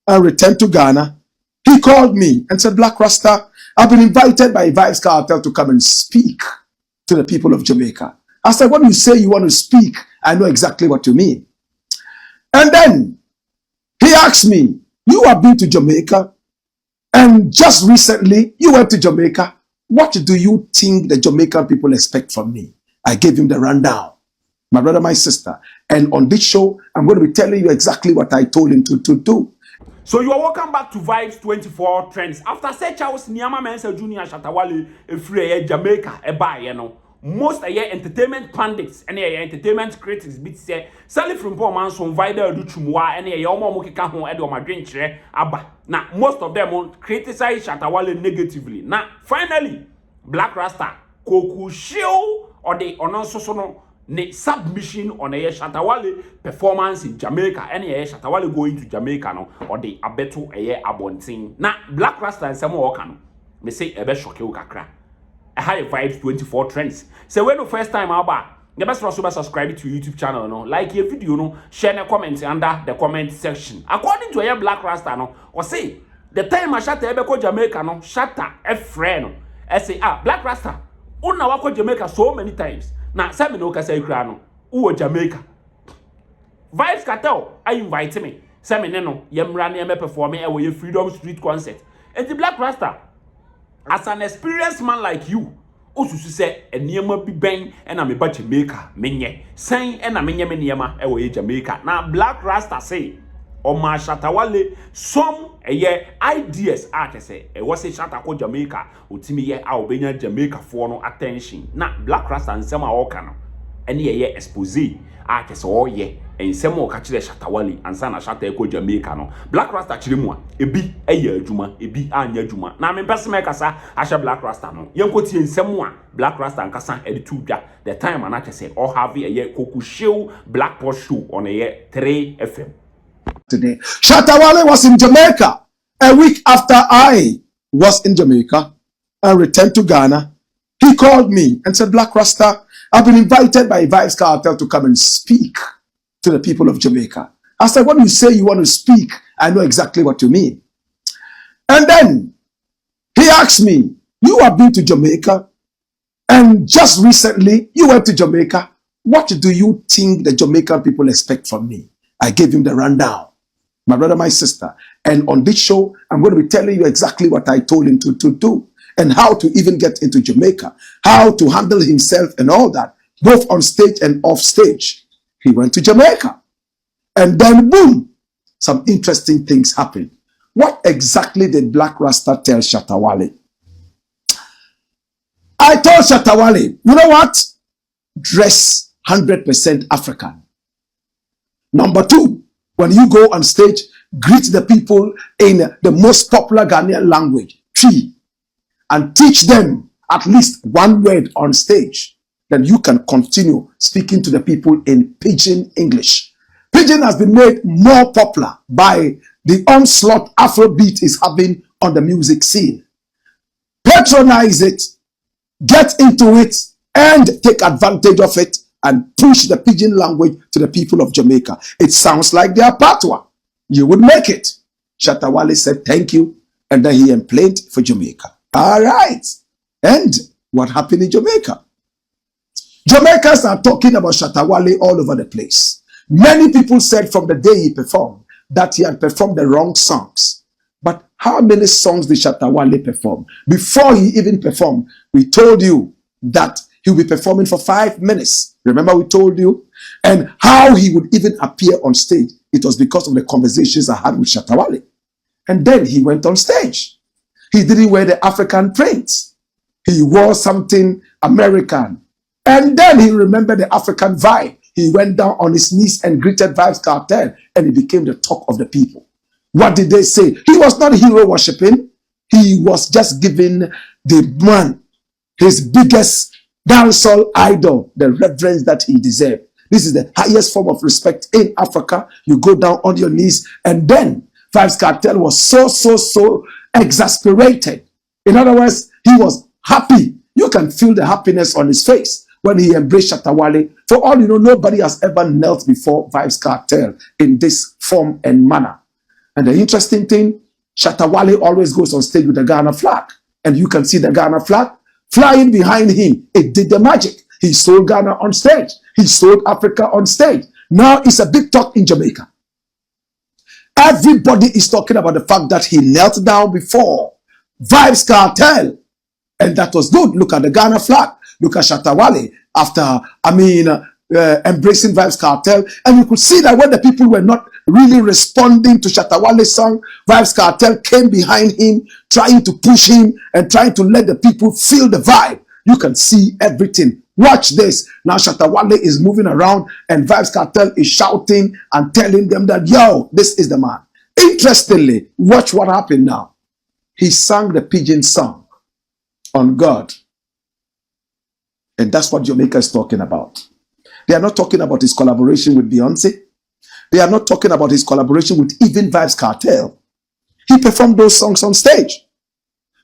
and returned to Ghana, he called me and said, Black Rasta, I've been invited by Vibes Cartel to come and speak to the people of Jamaica. I said, when you say you want to speak, I know exactly what you mean. And then he asked me, you have been to Jamaica, and just recently you went to Jamaica. What do you think the Jamaican people expect from me? I gave him the rundown, my brother, my sister. And on this show, I'm going to be telling you exactly what I told him to do. So you are welcome back to Vibes 24 Trends. After say Charles Nyama Mensa Junior Shatta Wale free Jamaica you know. Most entertainment pundits and entertainment critics bit say Sally from poor man some vida do chumwa and omo mokeka ho e do ma dwenkyere aba. Now most of them criticize Shatta Wale negatively. Now finally Black Rasta koku show or the no ne submission on a Shatta Wale performance in Jamaica and a Shatta Wale going to Jamaica no or the abeto a abonting. Now Black Rasta and some okano me say ebe shock you kakra. I had Vibes 24 Trends. So when the first time about the best also subscribe to YouTube channel no, like your video no, share a comment under the comment section. According to a Black Rasta no, or say the time I Shatta ebe ko Jamaica no, Shatta a friend no, I say Black Rasta una wako Jamaica so many times. Now, Sammy no kasa ikrano. Uwo Jamaica. Vibes Cartel, I invite me. Sammy no, yemra ne me performing a way Freedom Street concert. And the Black Rasta, as an experienced man like you, also say a niema be bang and I'm a Jamaica, menye. Saying and a menye a way Jamaica. Now Black Rasta say, or my Shatta Wale, some ideas say it was a Shatta ko Jamaica, utimi ye Albania Jamaica for no attention. Now Black Rasta and some okano, and ye expose artists all ye, and some more catch the Shatta Wale and sana Shatta ko Jamaica no. Black Rasta chirimwa, ebi eye juma, ebi anya juma. Now me person make kasa asha Black Rasta no. Yanko tie nsem Black Rasta and kasa editu da. The time and say all have a koku show Black Post show on a 3 FM. Today, Shatta Wale was in Jamaica a week after I was in Jamaica and returned to Ghana. He called me and said, Black Rasta, I've been invited by Vibes Cartel to come and speak to the people of Jamaica. I said, when you say you want to speak, I know exactly what you mean. And then he asked me, you have been to Jamaica, and just recently you went to Jamaica. What do you think the Jamaican people expect from me? I gave him the rundown, my brother, my sister. And on this show, I'm going to be telling you exactly what I told him to do and how to even get into Jamaica, how to handle himself and all that, both on stage and off stage. He went to Jamaica. And then, boom, some interesting things happened. What exactly did Black Rasta tell Shatta Wale? I told Shatta Wale, you know what? Dress 100% African. Number 2, when you go on stage, greet the people in the most popular Ghanaian language, Twi, and teach them at least one word on stage. Then you can continue speaking to the people in Pidgin English. Pidgin has been made more popular by the onslaught Afrobeat is having on the music scene. Patronize it, get into it, and take advantage of it, and push the Pidgin language to the people of Jamaica. It sounds like they are patois. You would make it. Shatta Wale said thank you, and then he employed for Jamaica. All right. And what happened in Jamaica? Jamaicans are talking about Shatta Wale all over the place. Many people said from the day he performed that he had performed the wrong songs. But how many songs did Shatta Wale perform? Before he even performed, we told you that he will be performing for 5 minutes. Remember we told you? And how he would even appear on stage. It was because of the conversations I had with Shatta Wale. And then he went on stage. He didn't wear the African print. He wore something American. And then he remembered the African vibe. He went down on his knees and greeted Vibes Cartel, and he became the talk of the people. What did they say? He was not hero worshipping. He was just giving the man his biggest dancehall idol the reverence that he deserved. This is the highest form of respect in Africa. You go down on your knees, and then Vibes Cartel was so exasperated. In other words, he was happy. You can feel the happiness on his face when he embraced Shatta Wale. For all you know, nobody has ever knelt before Vibes Cartel in this form and manner. And the interesting thing, Shatta Wale always goes on stage with the Ghana flag. And you can see the Ghana flag flying behind him. It did the magic. He sold Ghana on stage. He sold Africa on stage. Now it's a big talk in Jamaica. Everybody is talking about the fact that he knelt down before Vybz Kartel. And that was good. Look at the Ghana flag. Look at Shatta Wale after, embracing Vybz Kartel. And you could see that when the people were not really responding to Shatta Wale's song, Vybz Kartel came behind him, trying to push him and trying to let the people feel the vibe. You can see everything. Watch this. Now Shatta Wale is moving around and Vybz Kartel is shouting and telling them that, yo, this is the man. Interestingly, watch what happened now. He sang the pidgin song on God. And that's what Jamaica is talking about. They are not talking about his collaboration with Beyonce. They are not talking about his collaboration with even Vybz Kartel. He performed those songs on stage.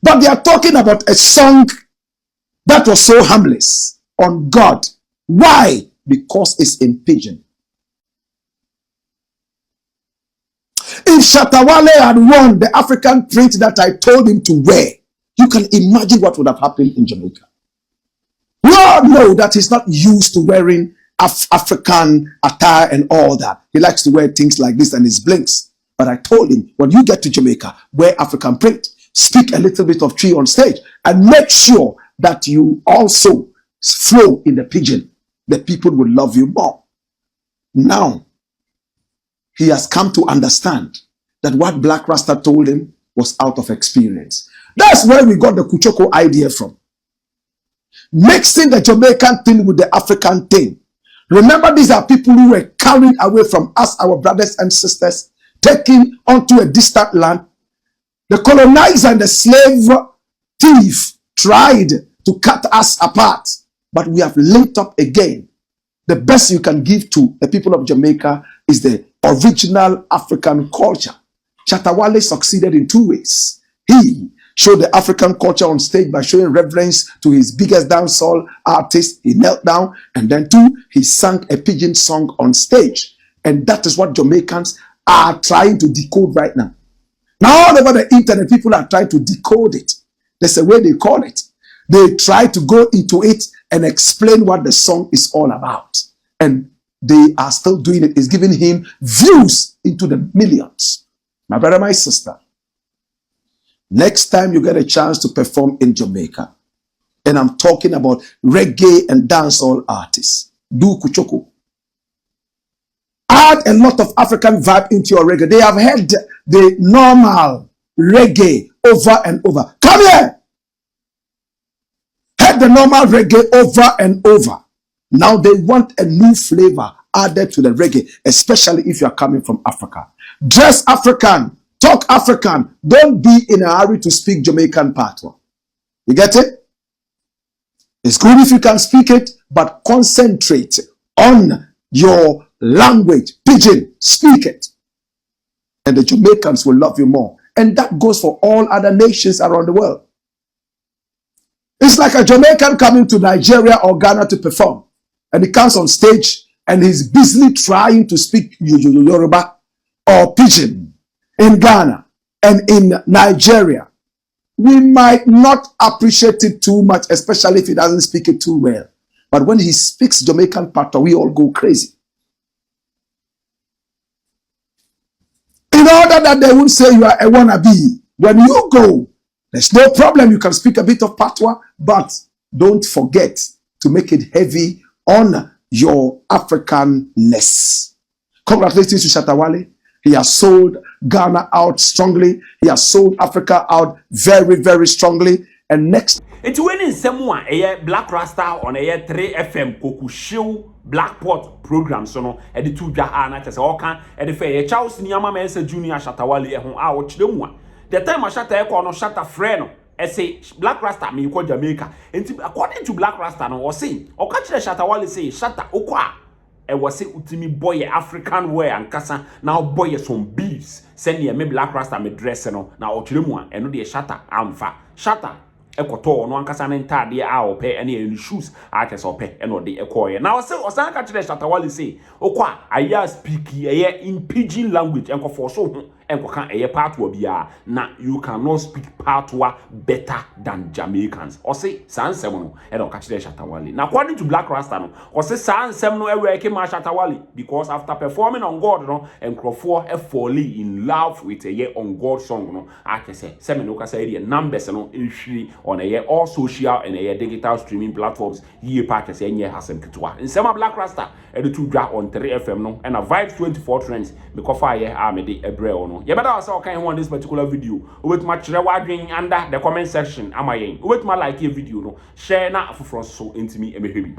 But they are talking about a song that was so harmless on God. Why? Because it's in pidgin. If Shatta Wale had worn the African print that I told him to wear, you can imagine what would have happened in Jamaica. We all know that he's not used to wearing African attire and all that. He likes to wear things like this and his blinks. But I told him, when you get to Jamaica, wear African print, speak a little bit of tree on stage, and make sure that you also flow in the pidgin. The people will love you more. Now, he has come to understand that what Black Rasta told him was out of experience. That's where we got the Kuchoko idea from. Mixing the Jamaican thing with the African thing. Remember, these are people who were carried away from us, our brothers and sisters, taken onto a distant land. The colonizer and the slave thief tried to cut us apart, but we have linked up again. The best you can give to the people of Jamaica is the original African culture. Shatta Wale succeeded in two ways. He showed the African culture on stage by showing reverence to his biggest dancehall artist. He knelt down, and then two, he sang a pidgin song on stage. And that is what Jamaicans are trying to decode right now. Now all over the internet, people are trying to decode it. There's a way they call it. They try to go into it and explain what the song is all about. And they are still doing it. It's giving him views into the millions. My brother, my sister, next time you get a chance to perform in Jamaica, and I'm talking about reggae and dancehall artists, do kuchoko. Add a lot of African vibe into your reggae. They have heard the normal reggae over and over. Come here! Heard the normal reggae over and over. Now they want a new flavor added to the reggae, especially if you are coming from Africa. Dress African, talk African. Don't be in a hurry to speak Jamaican patois. You get it? It's good if you can speak it, but concentrate on your language. Pidgin, speak it. And the Jamaicans will love you more. And that goes for all other nations around the world. It's like a Jamaican coming to Nigeria or Ghana to perform. And he comes on stage and he's busily trying to speak Yoruba or Pidgin in Ghana and in Nigeria. We might not appreciate it too much, especially if he doesn't speak it too well. But when he speaks Jamaican patois, we all go crazy. In order that they won't say you are a wannabe, when you go, there's no problem. You can speak a bit of patois, but don't forget to make it heavy on your Africanness. Congratulations to Shatta Wale. He has sold Ghana out strongly. He has sold Africa out very, very strongly. And next, it's winning someone a Black Rasta on a 3 FM Koku Show Blackpot program. So no, at the 2 Jahana as all can at the fair Charles Niama Mensa Junior Shatta Wale who are them one. The time I Shatta Echo no Shatta Freno. I say Black Rasta me call Jamaica. And according to Black Rasta no was saying or catch the Shatta Wale say Shatta Okwa. I was say utimi boy African wear and kasa now boy some beefs. Send me Black Rasta me dress no now ochiremu and no de Shatta amfa. Shatta ekoto no ankasa ne ntade a ope ene any shoes artist ope ene ode ekoye. Now say osan catch the Shatta Wale say okwa aya speak in pidgin language enko for so enkoka eye patoa bia na you cannot speak patoa better than Jamaicans. Or say sansem no e do ka kire Shatta Wale. Now according to Black Rasta no, or say sansem no e work ma Shatta Wale because after performing on God no enkrofo e fall in love with a year on God song no. I say me no ka say the numbers no nhwiri on a year all social and a year digital streaming platforms ye pack say nye hasem kitwa. In sema Black Rasta e do to dwa on 3FM no and a Vibes 24 trends because fire me de ebre no. You better also can on this particular video. With my chere wadwen under the comment section am I yen. With my like a video no share na afufro so into me emehwebi.